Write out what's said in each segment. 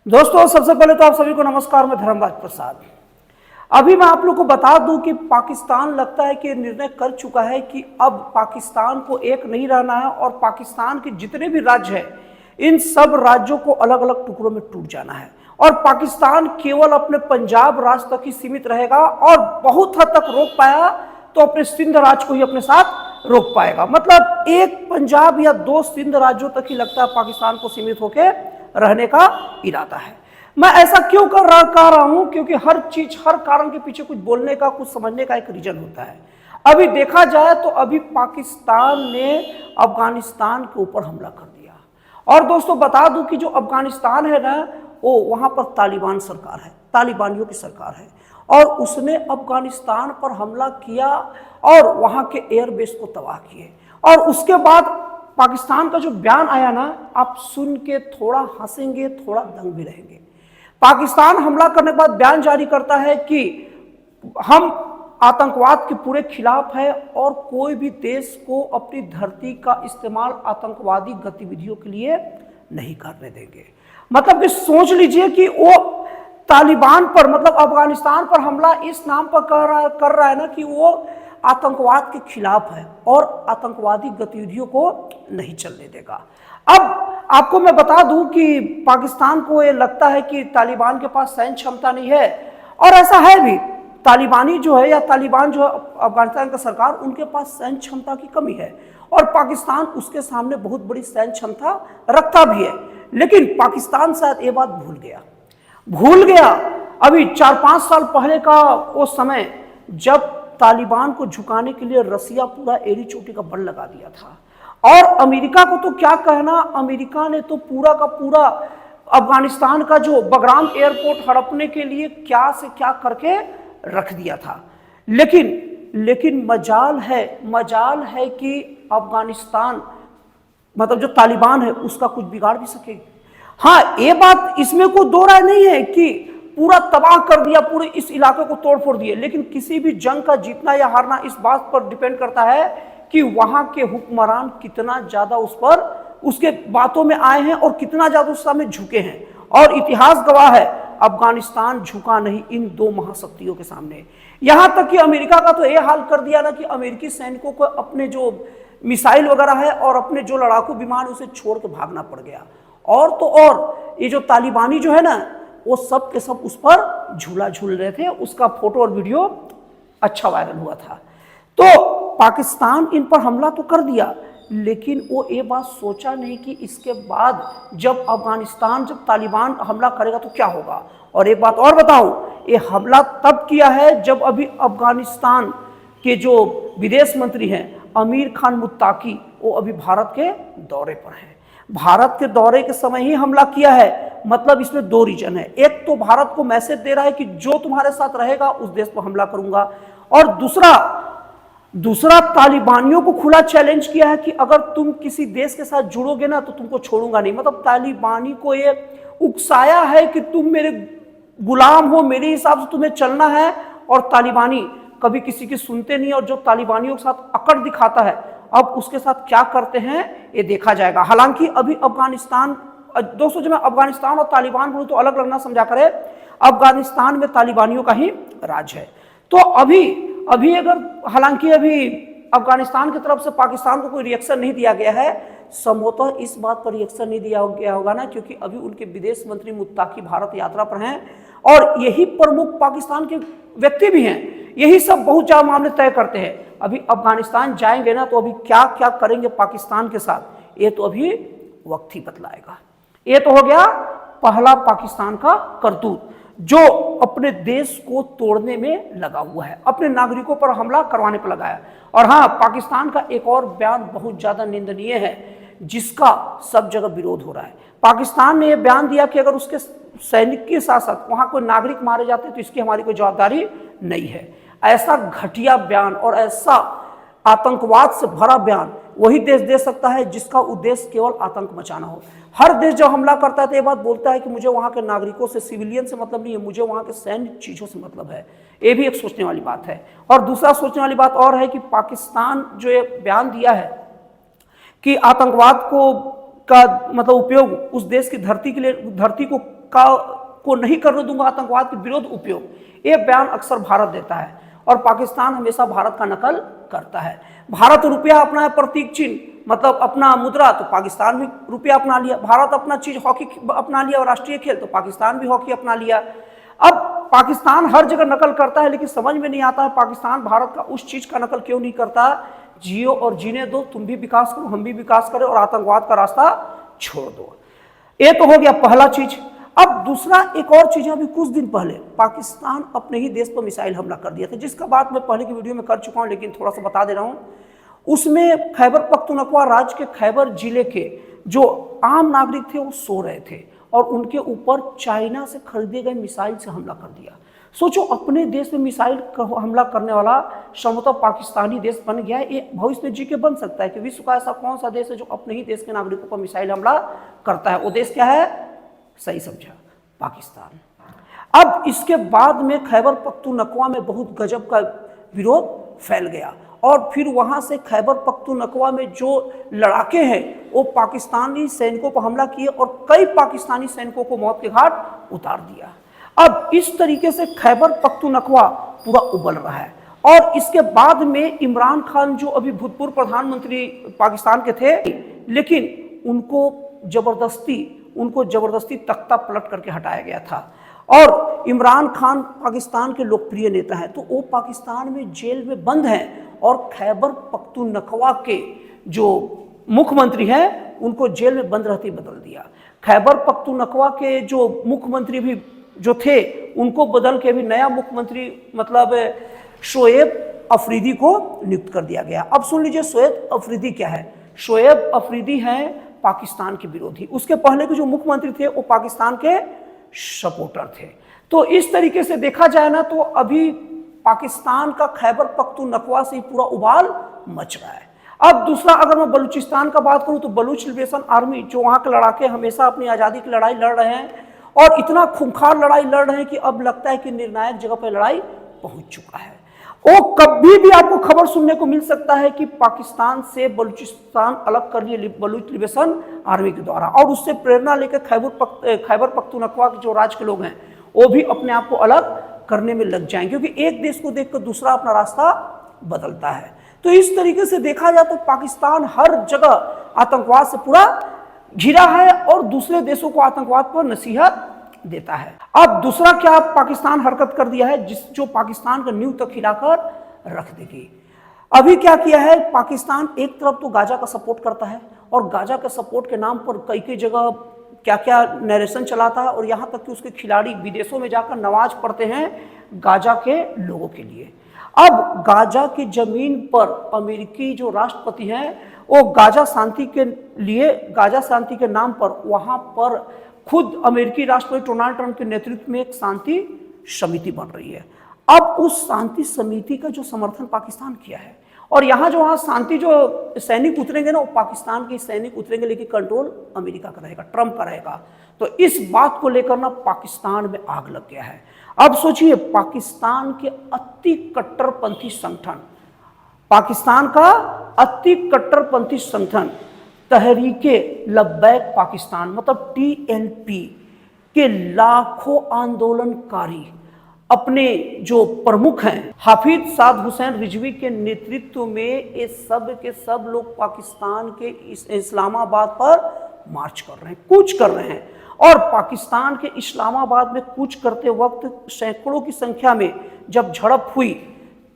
दोस्तों सबसे पहले तो आप सभी को नमस्कार। मैं धर्मराज प्रसाद। अभी मैं आप लोग को बता दूं कि पाकिस्तान लगता है कि निर्णय कर चुका है कि अब पाकिस्तान को एक नहीं रहना है और पाकिस्तान के जितने भी राज्य हैं इन सब राज्यों को अलग अलग टुकड़ों में टूट जाना है और पाकिस्तान केवल अपने पंजाब राज्य तक ही सीमित रहेगा और बहुत हद तक रोक पाया तो अपने सिंध राज्य को ही अपने साथ रोक पाएगा। मतलब एक पंजाब या दो सिंध राज्यों तक ही लगता है पाकिस्तान को सीमित होकर रहने का इरादा है। मैं ऐसा क्यों कह रहा हूं? क्योंकि हर चीज, हर कारण के पीछे कुछ बोलने का, कुछ समझने का एक रीजन होता है। अभी देखा जाए तो अभी पाकिस्तान ने अफगानिस्तान के ऊपर हमला कर दिया और दोस्तों बता दूं कि जो अफगानिस्तान है ना, वो वहां पर तालिबान सरकार है, तालिबानियों की सरकार है और उसने अफगानिस्तान पर हमला किया और वहां के एयरबेस को तबाह किए। और उसके बाद पाकिस्तान का जो बयान आया ना, आप सुन के थोड़ा हंसेंगे, थोड़ा दंग भी रहेंगे। पाकिस्तान हमला करने के बाद बयान जारी करता है कि हम आतंकवाद के पूरे खिलाफ है और कोई भी देश को अपनी धरती का इस्तेमाल आतंकवादी गतिविधियों के लिए नहीं करने देंगे। मतलब कि सोच लीजिए कि वो तालिबान पर, मतलब अफगानिस्तान पर हमला इस नाम पर कर रहा है ना कि वो आतंकवाद के खिलाफ है और आतंकवादी गतिविधियों को नहीं चलने देगा। अब आपको मैं बता दूं कि पाकिस्तान को ये लगता है कि तालिबान के पास सैन्य क्षमता नहीं है और ऐसा है भी। तालिबानी जो है या तालिबान जो है अफगानिस्तान का सरकार, उनके पास सैन्य क्षमता की कमी है और पाकिस्तान उसके सामने बहुत बड़ी सैन्य क्षमता रखता भी है। लेकिन पाकिस्तान शायद ये बात भूल गया। अभी 4-5 साल पहले का वो समय जब तालिबान को झुकाने के लिए रसिया पूरा एड़ी चोटी का बल लगा दिया था और अमेरिका को तो क्या कहना, अमेरिका ने तो पूरा का पूरा अफगानिस्तान का जो बगराम एयरपोर्ट हड़पने के लिए क्या से क्या करके रख दिया था। लेकिन मजाल है कि अफगानिस्तान, मतलब जो तालिबान है, उसका कुछ बिगाड़ भी सके। हाँ, ये बात, इसमें कोई दो राय नहीं है कि पूरा तबाह कर दिया, पूरे इस इलाके को तोड़ फोड़ दिए। लेकिन किसी भी जंग का जीतना या हारना इस बात पर डिपेंड करता है कि वहां के हुक्मरान कितना ज्यादा उस पर, उसके बातों में आए हैं और कितना ज्यादा उस समय झुके हैं। और इतिहास गवाह है, अफगानिस्तान झुका नहीं इन दो महाशक्तियों के सामने। यहां तक कि अमेरिका का तो यह हाल कर दिया ना कि अमेरिकी सैनिकों को अपने जो मिसाइल वगैरह है और अपने जो लड़ाकू विमान उसे छोड़ के भागना पड़ गया। और तो और ये जो तालिबानी जो है ना, वो सब के सब उस पर झूला झूल रहे थे। उसका फोटो और वीडियो अच्छा वायरल हुआ था। तो पाकिस्तान इन पर हमला तो कर दिया, लेकिन वो ये बात सोचा नहीं कि इसके बाद जब तालिबान हमला करेगा तो क्या होगा। और एक बात और बताऊं, ये हमला तब किया है जब अभी अफगानिस्तान के जो विदेश मंत्री हैं अमीर खान मुत्ताकी, वो अभी भारत के दौरे पर हैं। भारत के दौरे के समय ही हमला किया है। मतलब इसमें दो रीजन है। एक तो भारत को मैसेज दे रहा है कि जो तुम्हारे साथ रहेगा उस देश पर हमला करूंगा, और दूसरा तालिबानियों को खुला चैलेंज किया है कि अगर तुम किसी देश के साथ जुड़ोगे ना तो तुमको छोड़ूंगा नहीं। मतलब तालिबानी को ये उकसाया है कि तुम मेरे गुलाम हो, मेरे हिसाब से तुम्हें चलना है। और तालिबानी कभी किसी की सुनते नहीं और जो तालिबानियों के साथ अकड़ दिखाता है, अब उसके साथ क्या करते हैं ये देखा जाएगा। हालांकि अभी अफगानिस्तान, दोस्तों जब मैं अफगानिस्तान और तालिबान बोलूं तो अलग अलग ना समझा करें, अफगानिस्तान में तालिबानियों का ही राज है। तो अभी अगर, हालांकि अभी अफगानिस्तान की तरफ से पाकिस्तान को कोई रिएक्शन नहीं दिया गया है, संभवतः इस बात पर रिएक्शन नहीं दिया गया होगा ना, क्योंकि अभी उनके विदेश मंत्री मुत्ताकी भारत यात्रा पर हैं और यही प्रमुख पाकिस्तान के व्यक्ति भी हैं। यही सब बहुत ज्यादा मामले तय करते हैं। अभी अफगानिस्तान जाएंगे ना तो अभी क्या क्या करेंगे पाकिस्तान के साथ, ये तो अभी वक्त ही बतलाएगा। ये तो हो गया पहला पाकिस्तान का करतूत जो अपने देश को तोड़ने में लगा हुआ है, अपने नागरिकों पर हमला करवाने पर लगा है। और हाँ, पाकिस्तान का एक और बयान बहुत ज्यादा निंदनीय है जिसका सब जगह विरोध हो रहा है। पाकिस्तान ने यह बयान दिया कि अगर उसके सैनिक के साथ साथ वहां कोई नागरिक मारे जाते तो इसकी हमारी कोई जवाबदारी नहीं है। ऐसा घटिया बयान और ऐसा आतंकवाद से भरा बयान वही देश दे सकता है जिसका उद्देश्य केवल आतंक मचाना हो। हर देश जब हमला करता है तो ये बात बोलता है कि मुझे वहां के नागरिकों से, सिविलियन से मतलब नहीं है, मुझे वहां के सैन्य चीजों से मतलब है। ये भी एक सोचने वाली बात है। और दूसरा सोचने वाली बात और है कि पाकिस्तान जो ये बयान दिया है कि आतंकवाद को का मतलब उपयोग उस देश की धरती के लिए, धरती को को नहीं करने दूंगा आतंकवाद के विरोध उपयोग, ये बयान अक्सर भारत देता है और पाकिस्तान हमेशा भारत का नकल करता है। भारत रुपया अपना है प्रतीक चिन्ह, मतलब अपना मुद्रा, तो पाकिस्तान भी रुपया अपना लिया। भारत अपना चीज हॉकी अपना लिया और राष्ट्रीय खेल, तो पाकिस्तान भी हॉकी अपना लिया। अब पाकिस्तान हर जगह नकल करता है, लेकिन समझ में नहीं आता है पाकिस्तान भारत का उस चीज का नकल क्यों नहीं करता। जियो और जीने दो, तुम भी विकास करो, हम भी विकास करें और आतंकवाद का रास्ता छोड़ दो। ये तो हो गया पहला चीज। अब दूसरा एक और चीज है, अभी कुछ दिन पहले पाकिस्तान अपने ही देश पर मिसाइल हमला कर दिया था, जिसका बात मैं पहले की वीडियो में कर चुका हूं, लेकिन थोड़ा सा बता दे रहा हूं। उसमें खैबर पख्तूनख्वा राज्य के खैबर जिले के जो आम नागरिक थे वो सो रहे थे और उनके ऊपर चाइना से खरीदे गए मिसाइल से हमला कर दिया। सोचो, अपने देश में मिसाइल हमला करने वाला संभवतः पाकिस्तानी देश बन गया है। ये भविष्य में जी के बन सकता है कि विश्व का ऐसा कौन सा देश है जो अपने ही देश के नागरिकों पर मिसाइल हमला करता है। वो देश क्या है? सही समझा, पाकिस्तान। अब इसके बाद में खैबर पख्तूनख्वा में बहुत गजब का विरोध फैल गया और फिर वहां से खैबर पख्तूनख्वा में जो लड़ाके हैं वो पाकिस्तानी सैनिकों पर हमला किए और कई पाकिस्तानी सैनिकों को मौत के घाट उतार दिया। अब इस तरीके से खैबर पख्तूनख्वा पूरा उबल रहा है। और इसके बाद में इमरान खान जो अभी भूतपूर्व प्रधानमंत्री पाकिस्तान के थे, लेकिन उनको जबरदस्ती तख्ता पलट करके हटाया गया था। और इमरान खान पाकिस्तान के लोकप्रिय नेता हैं, तो वो पाकिस्तान में जेल में बंद हैं और खैबर पख्तूनख्वा के जो मुख्यमंत्री हैं उनको जेल में बंद रहते ही बदल दिया। खैबर पख्तूनख्वा के जो मुख्यमंत्री भी जो थे उनको बदल के भी नया मुख्यमंत्री मतलब शोएब अफरीदी को नियुक्त कर दिया गया। अब सुन लीजिए, शोएब अफरीदी क्या है। शोएब अफरीदी हैं पाकिस्तान के विरोधी। उसके पहले के जो मुख्यमंत्री थे वो पाकिस्तान के सपोर्टर थे। तो इस तरीके से देखा जाए ना, तो अभी पाकिस्तान का खैबर पख्तूनख्वा से पूरा उबाल मच रहा है। अब दूसरा, अगर मैं बलूचिस्तान का बात करूं तो बलूच लिबरेशन आर्मी, जो वहां के लड़ाके हमेशा अपनी आज़ादी की लड़ाई लड़ रहे हैं और इतना खूंखार लड़ाई लड़ रहे हैं कि अब लगता है कि निर्णायक जगह पर लड़ाई पहुंच चुका है। वो कभी भी आपको खबर सुनने को मिल सकता है कि पाकिस्तान से बलूचिस्तान अलग कर लिए बलूच लिबरेशन आर्मी के द्वारा, और उससे प्रेरणा लेकर खैबर पख्तूनख्वा के जो राज्य के लोग हैं वो भी अपने आप को अलग करने में लग जाएंगे, क्योंकि एक देश को देखकर दूसरा अपना रास्ता बदलता है। तो इस तरीके से देखा जाए तो पाकिस्तान हर जगह आतंकवाद से पूरा घिरा है और दूसरे देशों को आतंकवाद पर नसीहत देता है। अब दूसरा क्या पाकिस्तान हरकत कर दिया है जो पाकिस्तान का नींव तक हिलाकर रख देगी। अभी क्या किया है पाकिस्तान, एक तरफ तो गाजा का सपोर्ट करता है और गाजा के सपोर्ट के नाम पर कई जगह क्या क्या नरेशन चलाता है और यहाँ तक कि उसके खिलाड़ी विदेशों में जाकर नमाज पढ़ते हैं गाजा के लोगों के लिए। अब गाजा की जमीन पर अमेरिकी जो राष्ट्रपति हैं वो गाजा शांति के लिए, गाजा शांति के नाम पर वहाँ पर खुद अमेरिकी राष्ट्रपति डोनाल्ड ट्रंप के नेतृत्व में एक शांति समिति बन रही है। अब उस शांति समिति का जो समर्थन पाकिस्तान किया है और यहाँ जो वहाँ शांति जो सैनिक उतरेंगे ना वो पाकिस्तान के सैनिक उतरेंगे, लेकिन कंट्रोल अमेरिका का रहेगा, ट्रंप का रहेगा। तो इस बात को लेकर ना पाकिस्तान में आग लग गया है। अब सोचिए, पाकिस्तान के अति कट्टरपंथी संगठन, पाकिस्तान का अति कट्टरपंथी संगठन तहरीके लब्बैक पाकिस्तान मतलब TLP के लाखों आंदोलनकारी अपने जो प्रमुख हैं हाफिज साद हुसैन रिजवी के नेतृत्व में ये सब के सब लोग पाकिस्तान के इस्लामाबाद पर मार्च कर रहे हैं, कूच कर रहे हैं। और पाकिस्तान के इस्लामाबाद में कूच करते वक्त सैकड़ों की संख्या में जब झड़प हुई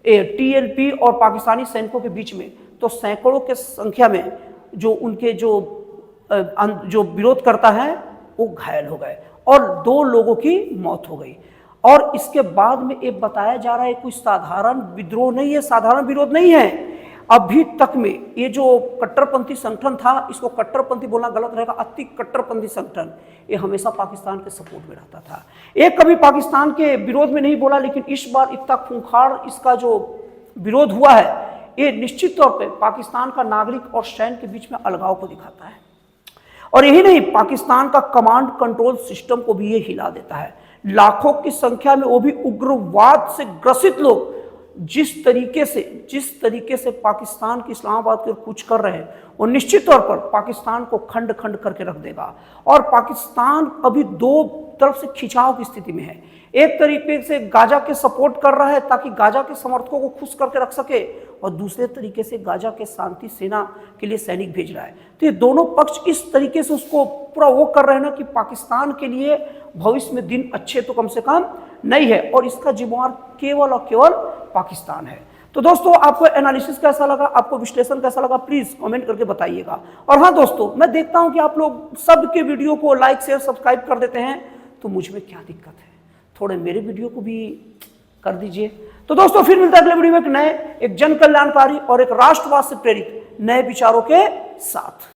TLP और पाकिस्तानी सैनिकों के बीच में, तो सैकड़ों के संख्या में जो उनके जो विरोध करता है वो घायल हो गए और 2 लोगों की मौत हो गई। और इसके बाद में ये बताया जा रहा है कोई साधारण विद्रोह नहीं है, साधारण विरोध नहीं है। अभी तक में ये जो कट्टरपंथी संगठन था, इसको कट्टरपंथी बोलना गलत रहेगा, अति कट्टरपंथी संगठन, ये हमेशा पाकिस्तान के सपोर्ट में रहता था। एक कभी पाकिस्तान के विरोध में नहीं बोला, लेकिन इस बार इतना खूंखार इसका जो विरोध हुआ है ये निश्चित तौर पे पाकिस्तान का नागरिक और सैन्य के बीच में अलगाव को दिखाता है। और यही नहीं, पाकिस्तान का कमांड कंट्रोल सिस्टम को भी ये हिला देता है। लाखों की संख्या में वो भी उग्रवाद से ग्रसित लोग जिस तरीके से पाकिस्तान की इस्लामाबाद की ओर कूच कर रहे हैं, वो निश्चित तौर पर पाकिस्तान को खंड खंड करके रख देगा। और पाकिस्तान अभी दो तरफ से खिंचाव की स्थिति में है। एक तरीके से गाजा के सपोर्ट कर रहा है ताकि गाजा के समर्थकों को खुश करके रख सके, और दूसरे तरीके से गाजा के शांति सेना के लिए सैनिक भेज रहा है। तो ये दोनों पक्ष इस तरीके से उसको पूरा वो कर रहे हैं ना कि पाकिस्तान के लिए भविष्य में दिन अच्छे तो कम से कम नहीं है, और इसका जिम्मेवार केवल और केवल पाकिस्तान है। तो दोस्तों, आपको एनालिसिस कैसा लगा, आपको विश्लेषण कैसा लगा, प्लीज कमेंट करके बताइएगा। और हाँ दोस्तों, मैं देखता हूं कि आप लोग सबके वीडियो को लाइक शेयर सब्सक्राइब कर देते हैं, तो मुझ में क्या दिक्कत है, थोड़े मेरे वीडियो को भी कर दीजिए। तो दोस्तों, फिर मिलता है अगले वीडियो में एक जन कल्याणकारी और एक राष्ट्रवाद से प्रेरित नए विचारों के साथ।